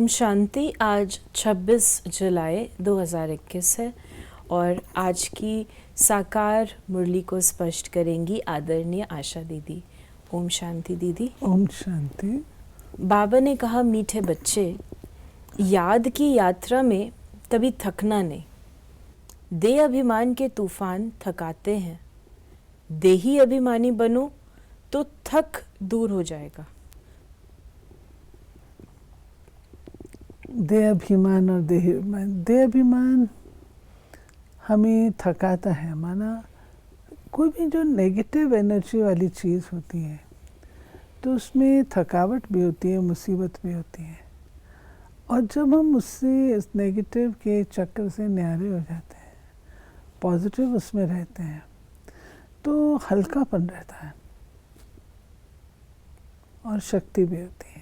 ओम शांति। आज 26 जुलाई 2021 है और आज की साकार मुरली को स्पष्ट करेंगी आदरणीय आशा दीदी। ओम शांति दीदी। ओम शांति। बाबा ने कहा, मीठे बच्चे, याद की यात्रा में कभी थकना नहीं। देह अभिमान के तूफान थकाते हैं। देही अभिमानी बनो तो थक दूर हो जाएगा। देह अभिमान और देह अभिमान हमें थकाता है। माना कोई भी जो नेगेटिव एनर्जी वाली चीज़ होती है तो उसमें थकावट भी होती है, मुसीबत भी होती है। और जब हम उससे इस नेगेटिव के चक्कर से न्यारे हो जाते हैं, पॉजिटिव उसमें रहते हैं, तो हल्कापन रहता है और शक्ति भी होती है।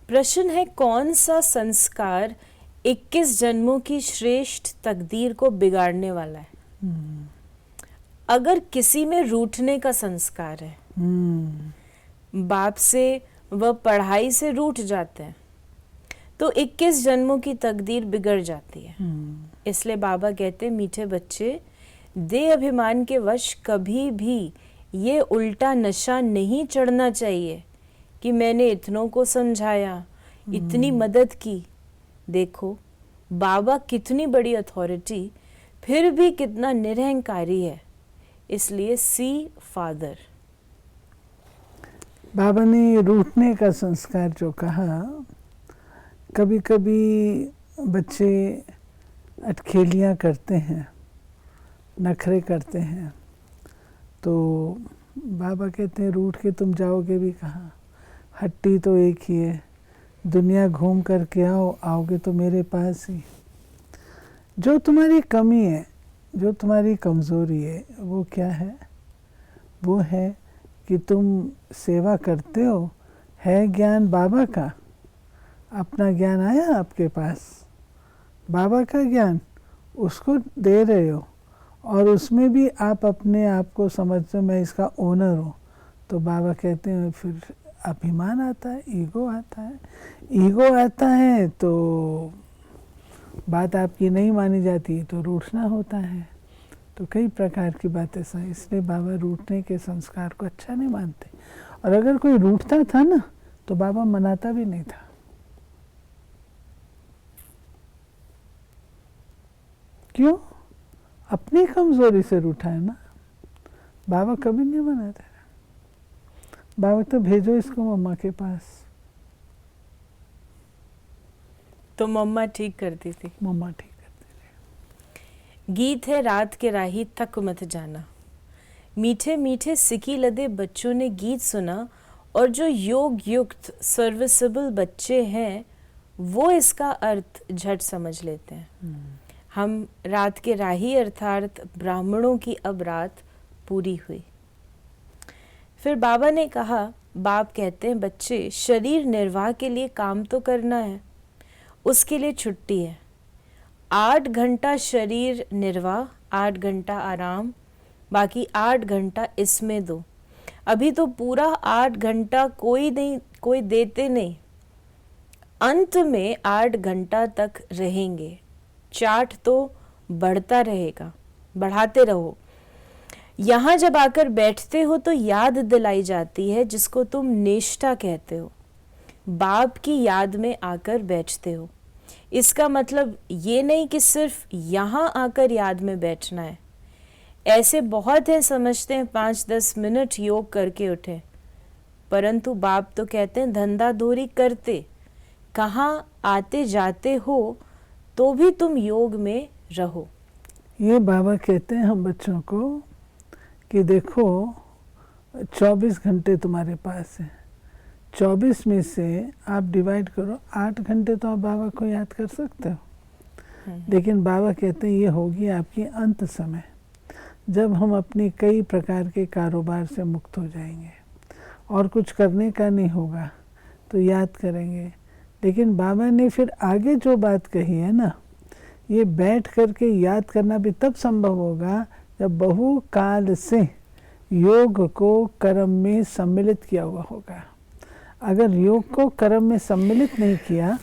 प्रश्न है, कौन सा संस्कार 21 जन्मों की श्रेष्ठ तकदीर को बिगाड़ने वाला है? अगर किसी में रूठने का संस्कार है, बाप से वह पढ़ाई से रूठ जाते हैं, तो 21 जन्मों की तकदीर बिगड़ जाती है। इसलिए बाबा कहते हैं, मीठे बच्चे, देह अभिमान के वश कभी भी ये उल्टा नशा नहीं चढ़ना चाहिए कि मैंने इतनों को समझाया, इतनी मदद की। देखो बाबा कितनी बड़ी अथॉरिटी, फिर भी कितना निरहंकारी है। इसलिए सी फादर। बाबा ने रूठने का संस्कार जो कहा, कभी कभी बच्चे अटखेलियाँ करते हैं, नखरे करते हैं, तो बाबा कहते हैं रूठ के तुम जाओगे भी कहाँ। हट्टी तो एक ही है, दुनिया घूम कर के आओगे तो मेरे पास ही। जो तुम्हारी कमी है, जो तुम्हारी कमज़ोरी है, वो क्या है? वो है कि तुम सेवा करते हो। है ज्ञान बाबा का, अपना ज्ञान आया आपके पास, बाबा का ज्ञान उसको दे रहे हो और उसमें भी आप अपने आप को समझते हो मैं इसका ओनर हूँ। तो बाबा कहते हैं फिर अभिमान आता है, ईगो आता है। ईगो आता है तो बात आपकी नहीं मानी जाती, तो रूठना होता है। तो कई प्रकार की बातें सही। इसलिए बाबा रूठने के संस्कार को अच्छा नहीं मानते। और अगर कोई रूठता था ना तो बाबा मनाता भी नहीं था। क्यों? अपनी कमजोरी से रूठा है ना। बाबा कभी नहीं मनाते। बाबा तो भेजो इसको मम्मा के पास, तो मम्मा ठीक करती थी। मम्मा ठीक करती थी। गीत है, रात के राही तक मत जाना। मीठे मीठे सिकी लदे बच्चों ने गीत सुना और जो योग युक्त सर्विसेबल बच्चे हैं वो इसका अर्थ झट समझ लेते हैं। हम रात के राही अर्थात ब्राह्मणों की अब रात पूरी हुई। फिर बाबा ने कहा, बाप कहते हैं, बच्चे, शरीर निर्वाह के लिए काम तो करना है, उसके लिए छुट्टी है। 8 घंटा शरीर निर्वाह, 8 घंटा आराम, बाकी 8 घंटा इसमें दो। अभी तो पूरा 8 घंटा कोई देते नहीं। अंत में 8 घंटा तक रहेंगे। चार्ट तो बढ़ता रहेगा, बढ़ाते रहो। यहाँ जब आकर बैठते हो तो याद दिलाई जाती है जिसको तुम निष्ठा कहते हो। बाप की याद में आकर बैठते हो। इसका मतलब ये नहीं कि सिर्फ यहाँ आकर याद में बैठना है। ऐसे बहुत हैं समझते हैं 5-10 मिनट योग करके उठे, परंतु बाप तो कहते हैं धंधा धोरी करते कहाँ आते जाते हो तो भी तुम योग में रहो। ये बाबा कहते हैं हम बच्चों को कि देखो 24 घंटे तुम्हारे पास है। 24 में से आप डिवाइड करो, 8 घंटे तो आप बाबा को याद कर सकते हो। लेकिन बाबा कहते हैं ये होगी आपकी अंत समय, जब हम अपनी कई प्रकार के कारोबार से मुक्त हो जाएंगे और कुछ करने का नहीं होगा तो याद करेंगे। लेकिन बाबा ने फिर आगे जो बात कही है ना, ये बैठ करके याद करना भी तब संभव होगा जब बहुकाल से योग को कर्म में सम्मिलित किया हुआ होगा। अगर योग को कर्म में सम्मिलित नहीं किया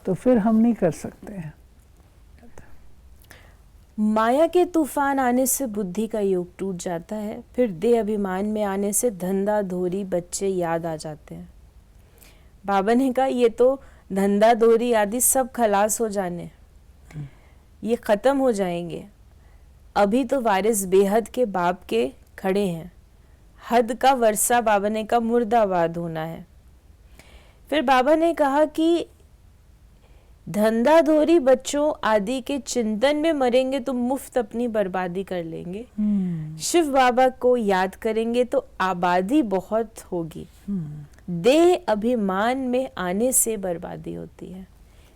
तो फिर हम नहीं कर सकते हैं। माया के तूफान आने से बुद्धि का योग टूट जाता है, फिर देह अभिमान में आने से धंधा धोरी बच्चे याद आ जाते हैं। बाबा ने कहा ये तो धंधा धोरी आदि सब खलास हो जाने, ये खत्म हो जाएंगे। अभी तो वारिस बेहद के बाप के खड़े हैं, हद का वर्षा बाबा ने कहा मुर्दाबाद होना है। फिर बाबा ने कहा कि धंधाधोरी बच्चों आदि के चिंतन में मरेंगे तो मुफ्त अपनी बर्बादी कर लेंगे। शिव बाबा को याद करेंगे तो आबादी बहुत होगी। देह अभिमान में आने से बर्बादी होती है,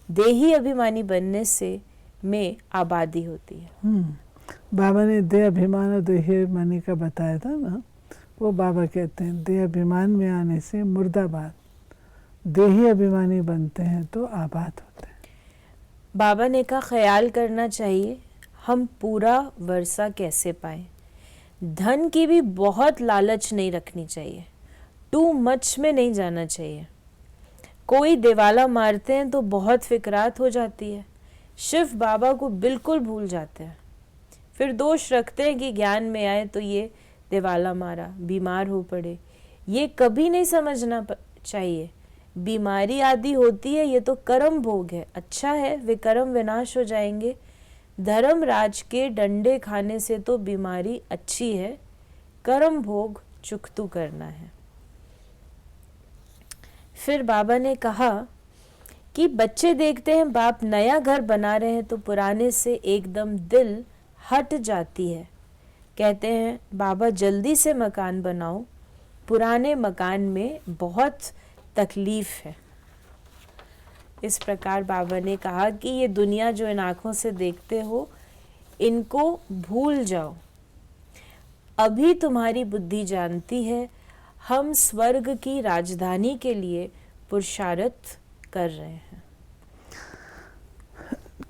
देही अभिमानी बनने से में आबादी होती है। बाबा ने देह अभिमान और देही अभिमानी का बताया था ना, वो बाबा कहते हैं देह अभिमान में आने से मुर्दाबाद, देही अभिमानी बनते हैं तो आबाद होते हैं। बाबा ने कहा ख्याल करना चाहिए हम पूरा वर्षा कैसे पाएं। धन की भी बहुत लालच नहीं रखनी चाहिए, टू मच में नहीं जाना चाहिए। कोई दिवाला मारते हैं तो बहुत फिक्रात हो जाती है, शिव बाबा को बिल्कुल भूल जाते हैं, फिर दोष रखते हैं कि ज्ञान में आए तो ये दिवाला मारा, बीमार हो पड़े। ये कभी नहीं समझना चाहिए, बीमारी आदि होती है ये तो कर्म भोग है। अच्छा है वे कर्म विनाश हो जाएंगे, धर्म राज के डंडे खाने से तो बीमारी अच्छी है, कर्म भोग चुकतू करना है। फिर बाबा ने कहा कि बच्चे देखते हैं बाप नया घर बना रहे हैं तो पुराने से एकदम दिल हट जाती है। कहते हैं बाबा जल्दी से मकान बनाओ, पुराने मकान में बहुत तकलीफ है। इस प्रकार बाबा ने कहा कि ये दुनिया जो इन आँखों से देखते हो इनको भूल जाओ। अभी तुम्हारी बुद्धि जानती है हम स्वर्ग की राजधानी के लिए पुरुषार्थ कर रहे हैं।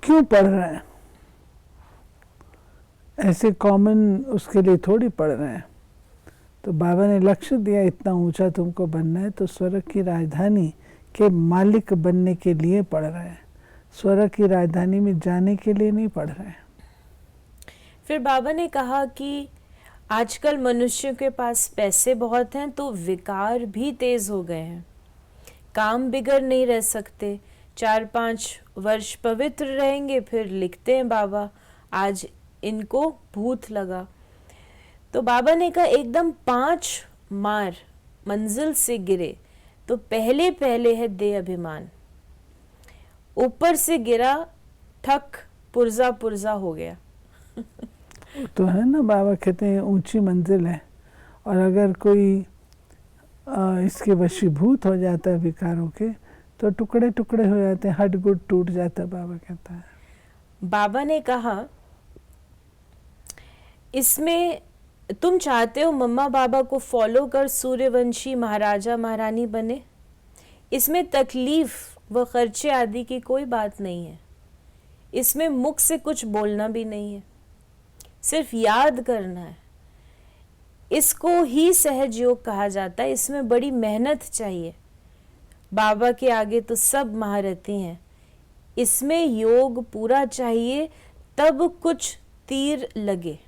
क्यों पढ़ रहे हैं? ऐसे कॉमन उसके लिए थोड़ी पढ़ रहे हैं। तो बाबा ने लक्ष्य दिया इतना ऊंचा तुमको बनना है, तो स्वर्ग की राजधानी के मालिक बनने के लिए पढ़ रहे हैं, स्वर्ग की राजधानी में जाने के लिए नहीं पढ़ रहे हैं। फिर बाबा ने कहा कि आजकल मनुष्यों के पास पैसे बहुत हैं तो विकार भी तेज हो गए हैं, काम बिगड़ नहीं रह सकते। 4-5 वर्ष पवित्र रहेंगे, फिर लिखते हैं बाबा आज इनको भूत लगा। तो बाबा ने कहा एकदम 5 मार मंजिल से गिरे तो पहले पहले है देह अभिमान, ऊपर से गिरा ठक पुर्जा पुर्जा हो गया। तो है ना, बाबा कहते हैं ऊंची मंजिल है और अगर कोई इसके वशीभूत हो जाता है विकारों के तो टुकड़े टुकड़े हो जाते हैं, हड्ड गुड टूट जाता है, बाबा कहता है। बाबा ने कहा इसमें तुम चाहते हो मम्मा बाबा को फॉलो कर सूर्यवंशी महाराजा महारानी बने, इसमें तकलीफ व खर्चे आदि की कोई बात नहीं है, इसमें मुख से कुछ बोलना भी नहीं है, सिर्फ याद करना है। इसको ही सहज योग कहा जाता है, इसमें बड़ी मेहनत चाहिए। बाबा के आगे तो सब महारथी हैं, इसमें योग पूरा चाहिए तब कुछ तीर लगे।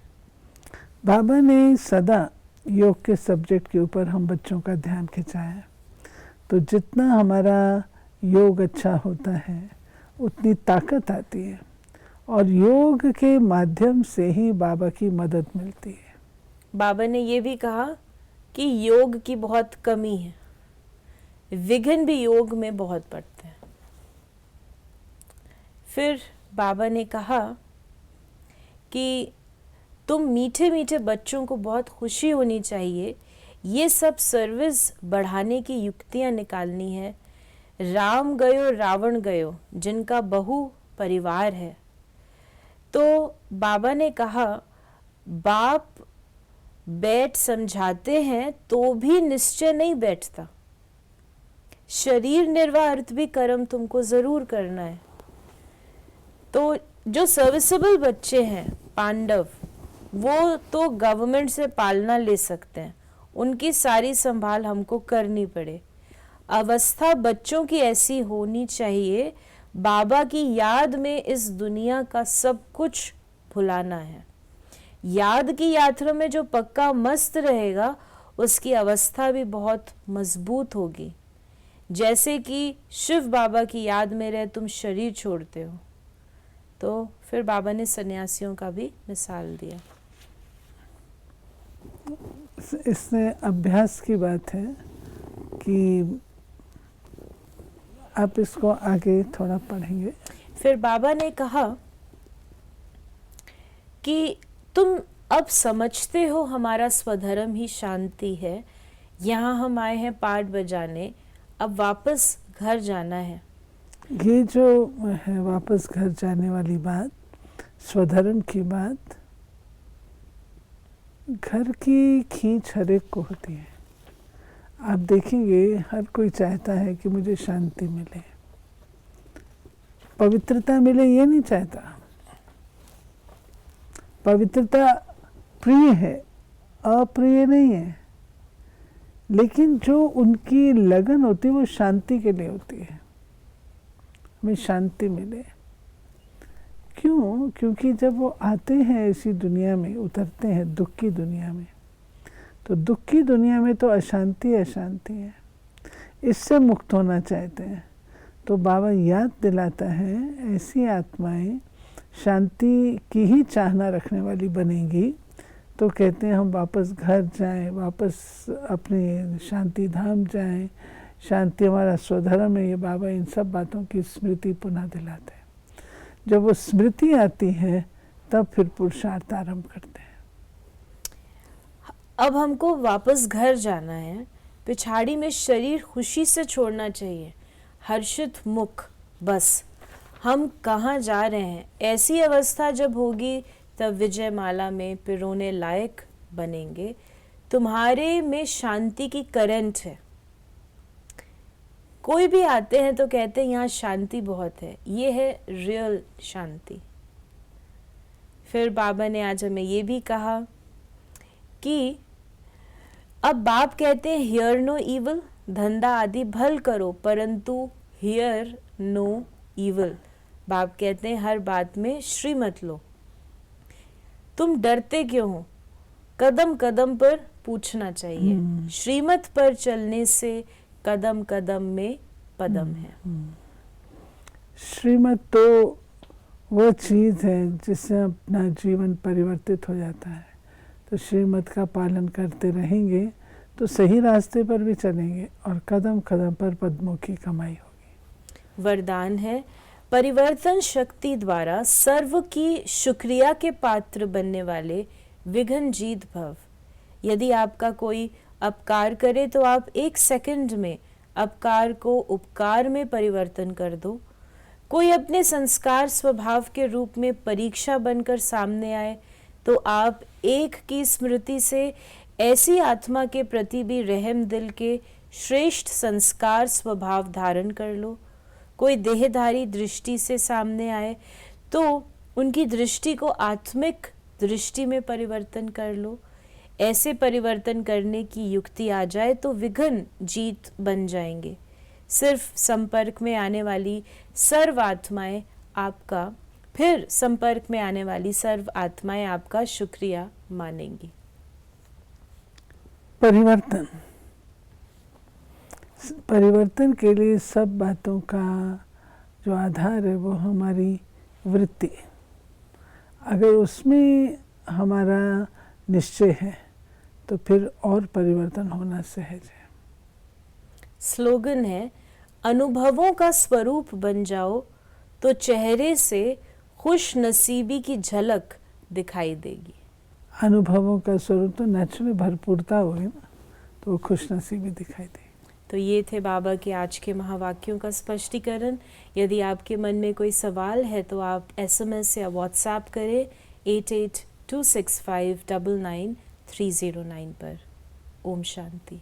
बाबा ने सदा योग के सब्जेक्ट के ऊपर हम बच्चों का ध्यान खिंचाया है, तो जितना हमारा योग अच्छा होता है उतनी ताकत आती है और योग के माध्यम से ही बाबा की मदद मिलती है। बाबा ने ये भी कहा कि योग की बहुत कमी है, विघ्न भी योग में बहुत पड़ते हैं। फिर बाबा ने कहा कि तुम मीठे मीठे बच्चों को बहुत खुशी होनी चाहिए, ये सब सर्विस बढ़ाने की युक्तियां निकालनी है। राम गयो रावण गयो जिनका बहु परिवार है। तो बाबा ने कहा बाप बैठ समझाते हैं तो भी निश्चय नहीं बैठता, शरीर निर्वाह अर्थ भी कर्म तुमको जरूर करना है। तो जो सर्विसेबल बच्चे हैं पांडव, वो तो गवर्नमेंट से पालना ले सकते हैं, उनकी सारी संभाल हमको करनी पड़े। अवस्था बच्चों की ऐसी होनी चाहिए, बाबा की याद में इस दुनिया का सब कुछ भुलाना है। याद की यात्रा में जो पक्का मस्त रहेगा उसकी अवस्था भी बहुत मजबूत होगी। जैसे कि शिव बाबा की याद में रहे तुम शरीर छोड़ते हो, तो फिर बाबा ने सन्यासियों का भी मिसाल दिया। इसमें अभ्यास की बात है कि आप इसको आगे थोड़ा पढ़ेंगे। फिर बाबा ने कहा कि तुम अब समझते हो हमारा स्वधर्म ही शांति है। यहाँ हम आए हैं पाठ बजाने, अब वापस घर जाना है। ये जो है वापस घर जाने वाली बात, स्वधर्म की बात, घर की खींच हर एक को होती है। आप देखेंगे हर कोई चाहता है कि मुझे शांति मिले, पवित्रता मिले, ये नहीं चाहता। पवित्रता प्रिय है, अप्रिय नहीं है, लेकिन जो उनकी लगन होती है वो शांति के लिए होती है, हमें शांति मिले। क्यों? क्योंकि जब वो आते हैं इसी दुनिया में, उतरते हैं दुख की दुनिया में, तो दुख की दुनिया में तो अशांति अशांति है, इससे मुक्त होना चाहते हैं। तो बाबा याद दिलाता है ऐसी आत्माएं शांति की ही चाहना रखने वाली बनेंगी, तो कहते हैं हम वापस घर जाएं, वापस अपने शांति धाम जाएं, शांति हमारा स्वधर्म है। ये बाबा इन सब बातों की स्मृति पुनः दिलाते हैं। जब वो स्मृति आती है तब फिर पुरुषार्थ आरंभ करते हैं। अब हमको वापस घर जाना है, पिछाड़ी में शरीर खुशी से छोड़ना चाहिए, हर्षित मुख, बस हम कहाँ जा रहे हैं। ऐसी अवस्था जब होगी तब विजय माला में पिरोने लायक बनेंगे। तुम्हारे में शांति की करंट है। कोई भी आते हैं तो कहते हैं यहाँ शांति बहुत है, ये है रियल शांति। फिर बाबा ने आज हमें ये भी कहा कि अब बाप कहते हैं हियर नो इवल, धंधा आदि भल करो परंतु हियर नो इवल। बाप कहते हैं हर बात में श्री मत लो। तुम डरते क्यों हो? कदम कदम पर पूछना चाहिए। श्रीमत पर चलने से कदम कदम में पदम है। श्रीमत तो वो चीज़ है जिससे अपना जीवन परिवर्तित हो जाता है। तो श्रीमत का पालन करते रहेंगे तो सही रास्ते पर भी चलेंगे और कदम कदम पर पद्मों की कमाई होगी। वरदान है परिवर्तन शक्ति द्वारा सर्व की शुक्रिया के पात्र बनने वाले विघ्न जीत भव। यदि आपका कोई अपकार करे तो आप 1 सेकंड में अपकार को उपकार में परिवर्तन कर दो। कोई अपने संस्कार स्वभाव के रूप में परीक्षा बनकर सामने आए तो आप एक की स्मृति से ऐसी आत्मा के प्रति भी रहम दिल के श्रेष्ठ संस्कार स्वभाव धारण कर लो। कोई देहधारी दृष्टि से सामने आए तो उनकी दृष्टि को आत्मिक दृष्टि में परिवर्तन कर लो। ऐसे परिवर्तन करने की युक्ति आ जाए तो विघ्न जीत बन जाएंगे। सिर्फ संपर्क में आने वाली सर्व आत्माएं आपका फिर संपर्क में आने वाली सर्व आत्माएं आपका शुक्रिया मानेंगी। परिवर्तन के लिए सब बातों का जो आधार है वो हमारी वृत्ति। अगर उसमें हमारा निश्चय है तो फिर और परिवर्तन होना सहज है। स्लोगन है अनुभवों का स्वरूप बन जाओ तो चेहरे से खुश नसीबी की झलक दिखाई देगी। अनुभवों का स्वरूप तो नेचुरल भरपूरता होगी ना, तो वो खुश नसीबी दिखाई देगी। तो ये थे बाबा के आज के महावाक्यों का स्पष्टीकरण। यदि आपके मन में कोई सवाल है तो आप SMS या WhatsApp करें 8826599309 पर। ओम शांति।